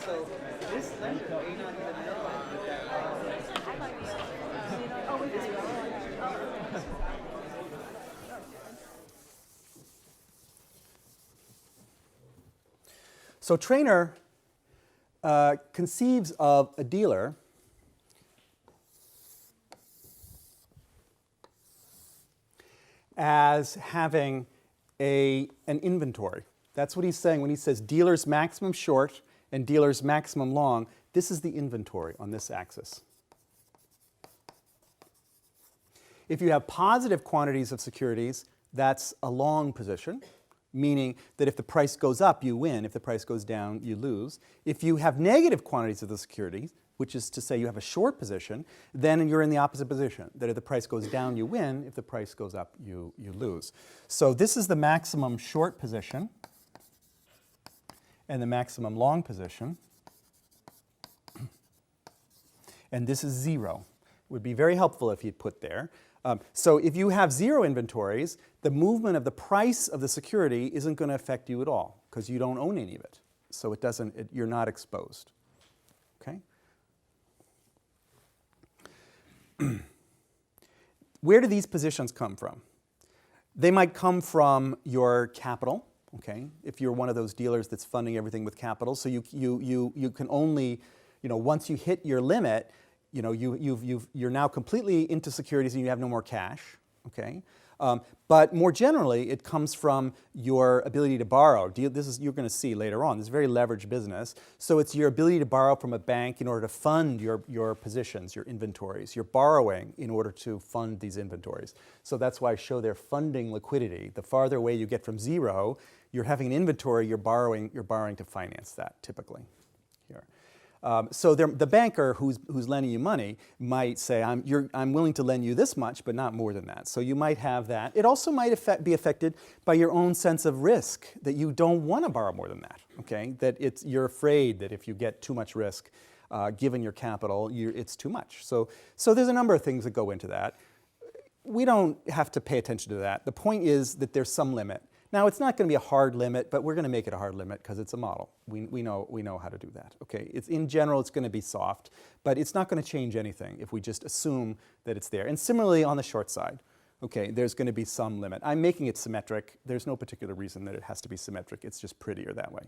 So this lender may not even know that. So Traynor conceives of a dealer as having an inventory. That's what he's saying when he says dealer's maximum short and dealer's maximum long. This is the inventory on this axis. If you have positive quantities of securities, that's a long position, meaning that if the price goes up, you win. If the price goes down, you lose. If you have negative quantities of the securities, which is to say you have a short position, then you're in the opposite position, that if the price goes down, you win. If the price goes up, you lose. So this is the maximum short position and the maximum long position. And this is 0. It would be very helpful if you'd put there. So if you have 0 inventories, the movement of the price of the security isn't going to affect you at all because you don't own any of it. So it doesn't, you're not exposed. Okay? Where do these positions come from? They might come from your capital, okay? If you're one of those dealers that's funding everything with capital, so you can only, once you hit your limit, you're now completely into securities and you have no more cash, okay? But more generally, it comes from your ability to borrow. This is, you're going to see later on, this is a very leveraged business. So it's your ability to borrow from a bank in order to fund your positions, your inventories. You're borrowing in order to fund these inventories. So that's why I show their funding liquidity. The farther away you get from 0, you're having an inventory, you're borrowing to finance that typically here. So the banker who's lending you money might say, I'm willing to lend you this much, but not more than that. So you might have that. It also might be affected by your own sense of risk, that you don't want to borrow more than that, okay? That you're afraid that if you get too much risk, given your capital, it's too much. So there's a number of things that go into that. We don't have to pay attention to that. The point is that there's some limit. Now, it's not going to be a hard limit, but we're going to make it a hard limit because it's a model. We know how to do that. Okay, in general, it's going to be soft, but it's not going to change anything if we just assume that it's there. And similarly, on the short side, okay, there's going to be some limit. I'm making it symmetric. There's no particular reason that it has to be symmetric. It's just prettier that way.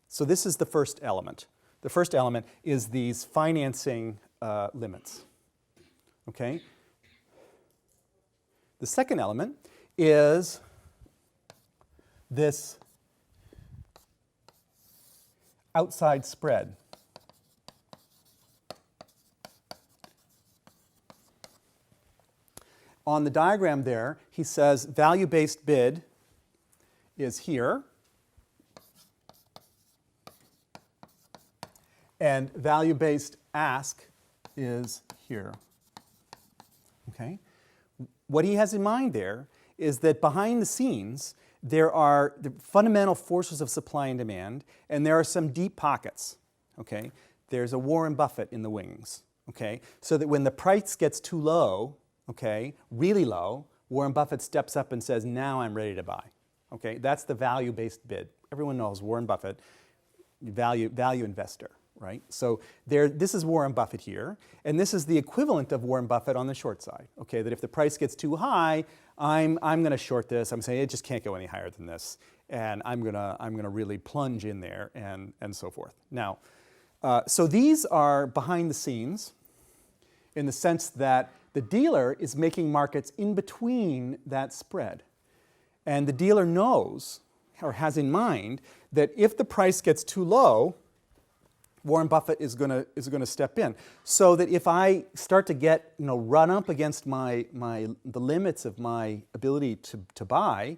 So this is the first element. The first element is these financing limits. Okay. The second element is this outside spread. On the diagram there, he says value-based bid is here, and value-based ask is here. Okay? What he has in mind there is that behind the scenes, there are the fundamental forces of supply and demand, and there are some deep pockets, okay? There's a Warren Buffett in the wings, okay? So that when the price gets too low, okay, really low, Warren Buffett steps up and says, now I'm ready to buy, okay? That's the value-based bid. Everyone knows Warren Buffett, value investor, right? So this is Warren Buffett here, and this is the equivalent of Warren Buffett on the short side, okay? That if the price gets too high, I'm going to short this. I'm saying it just can't go any higher than this, and I'm going to really plunge in there and so forth. Now, so these are behind the scenes in the sense that the dealer is making markets in between that spread, and the dealer knows or has in mind that if the price gets too low, Warren Buffett is going to step in, so that if I start to get run up against the limits of my ability to buy,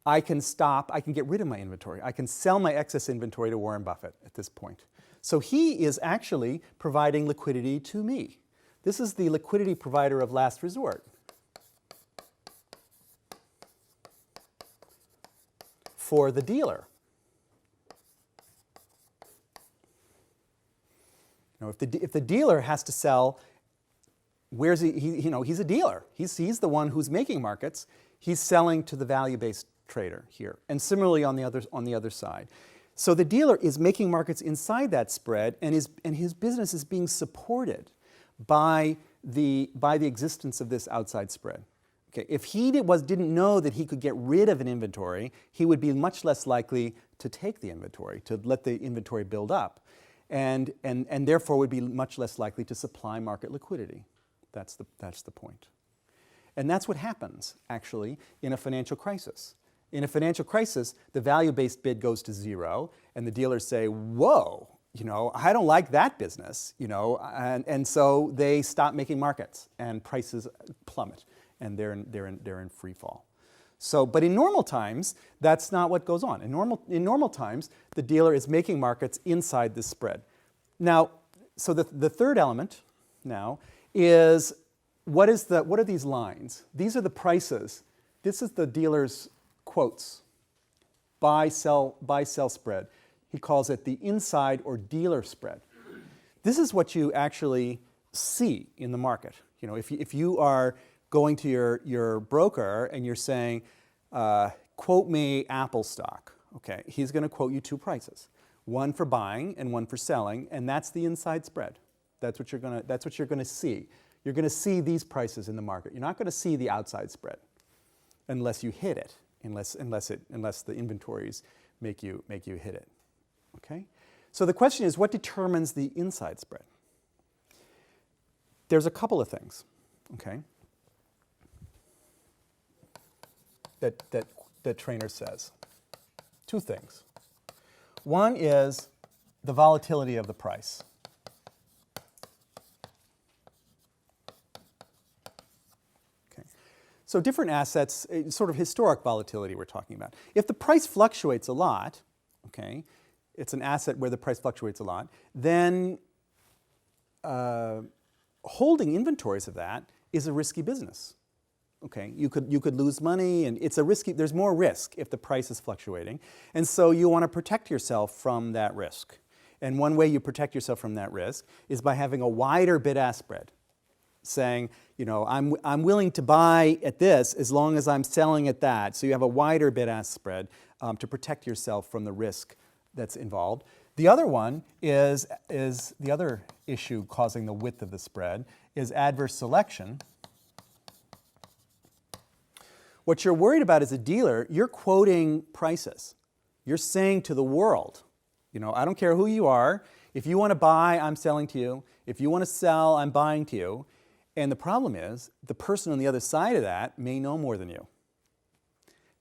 I can stop. I can get rid of my inventory. I can sell my excess inventory to Warren Buffett at this point. So he is actually providing liquidity to me. This is the liquidity provider of last resort for the dealer. If the dealer has to sell, where's he? He's a dealer. He's the one who's making markets. He's selling to the value-based trader here, and similarly on the other side. So the dealer is making markets inside that spread, and his business is being supported by the existence of this outside spread. Okay, if he didn't know that he could get rid of an inventory, he would be much less likely to take the inventory, to let the inventory build up, and therefore would be much less likely to supply market liquidity. That's the point. And that's what happens, actually, in a financial crisis. In a financial crisis, the value-based bid goes to zero, and the dealers say, whoa, I don't like that business, and so they stop making markets, and prices plummet, and they're in free fall. So, but in normal times, that's not what goes on. In normal times, the dealer is making markets inside this spread. Now, so the third element now is what are these lines? These are the prices. This is the dealer's quotes, buy, sell spread. He calls it the inside or dealer spread. This is what you actually see in the market. If you are going to your broker and you're saying, quote me Apple stock, okay, he's going to quote you two prices, one for buying and one for selling, and that's the inside spread. That's what you're going to see. You're going to see these prices in the market. You're not going to see the outside spread unless you hit it, unless the inventories make you hit it. Okay? So the question is, what determines the inside spread? There's a couple of things, okay, that Trainer says. Two things. One is the volatility of the price. Okay. So different assets, sort of historic volatility we're talking about. If the price fluctuates a lot, okay, it's an asset where the price fluctuates a lot, then holding inventories of that is a risky business. Okay, you could lose money, and it's a risky. There's more risk if the price is fluctuating, and so you want to protect yourself from that risk. And one way you protect yourself from that risk is by having a wider bid-ask spread, saying, I'm willing to buy at this as long as I'm selling at that. So you have a wider bid-ask spread to protect yourself from the risk that's involved. The other one is the other issue causing the width of the spread is adverse selection. What you're worried about as a dealer, you're quoting prices. You're saying to the world, I don't care who you are. If you want to buy, I'm selling to you. If you want to sell, I'm buying to you. And the problem is, the person on the other side of that may know more than you.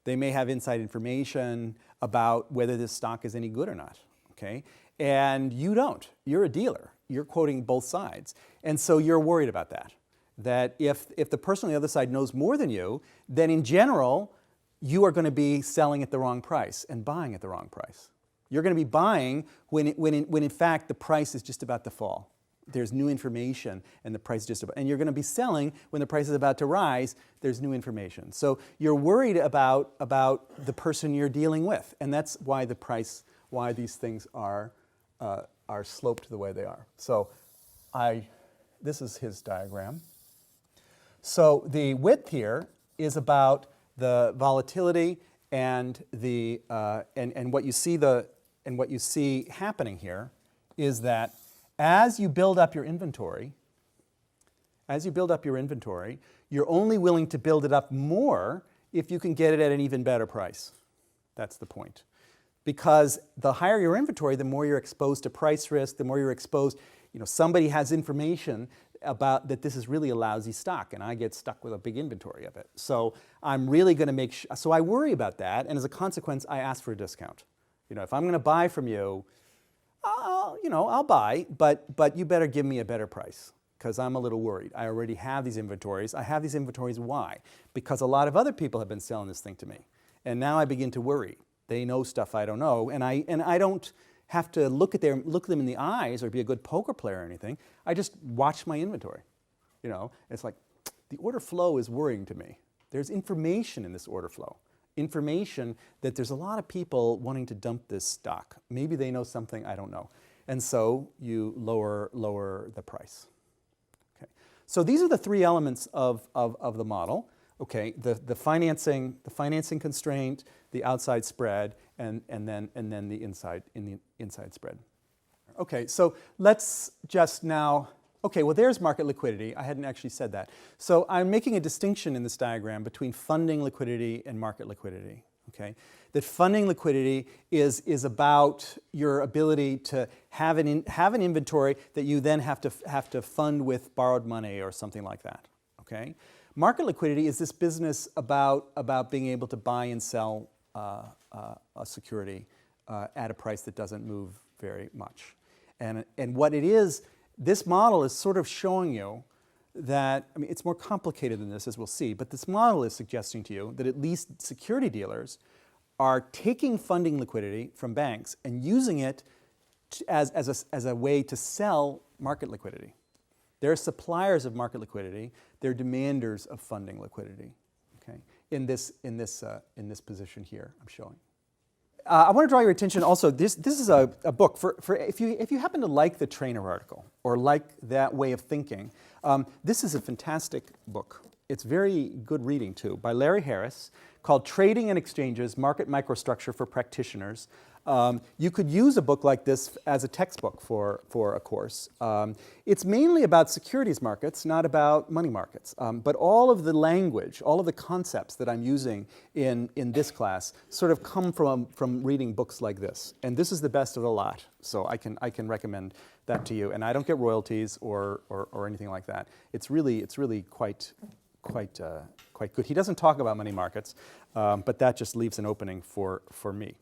They may have inside information about whether this stock is any good or not, okay? And you don't. You're a dealer. You're quoting both sides. And so you're worried about that. That if the person on the other side knows more than you, then in general, you are going to be selling at the wrong price and buying at the wrong price. You're going to be buying when in fact the price is just about to fall. There's new information and the price is just about, and you're going to be selling when the price is about to rise, there's new information. So you're worried about the person you're dealing with, and that's why why these things are sloped the way they are. So this is his diagram. So the width here is about the volatility and what you see happening here is that as you build up your inventory, you're only willing to build it up more if you can get it at an even better price. That's the point. Because the higher your inventory, the more you're exposed to price risk, the more you're exposed, somebody has information about that this is really a lousy stock, and I get stuck with a big inventory of it. So I'm really going to make sure, so I worry about that, and as a consequence, I ask for a discount. If I'm going to buy from you, I'll buy, but you better give me a better price, because I'm a little worried. I already have these inventories. I have these inventories, why? Because a lot of other people have been selling this thing to me, and now I begin to worry. They know stuff I don't know, and I don't have to look them in the eyes or be a good poker player or anything. I just watch my inventory. It's like the order flow is worrying to me. There's information in this order flow. Information that there's a lot of people wanting to dump this stock. Maybe they know something I don't know. And so you lower the price. Okay. So these are the three elements of the model. Okay, the financing constraint, the outside spread, and then the inside spread. Okay, so let's just now, okay, well there's market liquidity. I hadn't actually said that. So I'm making a distinction in this diagram between funding liquidity and market liquidity, okay? That funding liquidity is about your ability to have an inventory that you then have to fund with borrowed money or something like that, okay? Market liquidity is this business about being able to buy and sell a security at a price that doesn't move very much. And what it is, this model is sort of showing you that, I mean, it's more complicated than this, as we'll see, but this model is suggesting to you that at least security dealers are taking funding liquidity from banks and using it as a way to sell market liquidity. They're suppliers of market liquidity. They're demanders of funding liquidity. Okay, in this position here, I'm showing. I want to draw your attention also. This is a book for if you happen to like the Trainer article or like that way of thinking. This is a fantastic book. It's very good reading too, by Larry Harris, called Trading and Exchanges: Market Microstructure for Practitioners. You could use a book like this as a textbook for a course. It's mainly about securities markets, not about money markets. But all of the language, all of the concepts that I'm using in this class sort of come from reading books like this. And this is the best of the lot, so I can recommend that to you. And I don't get royalties or anything like that. It's really quite good. He doesn't talk about money markets, but that just leaves an opening for me.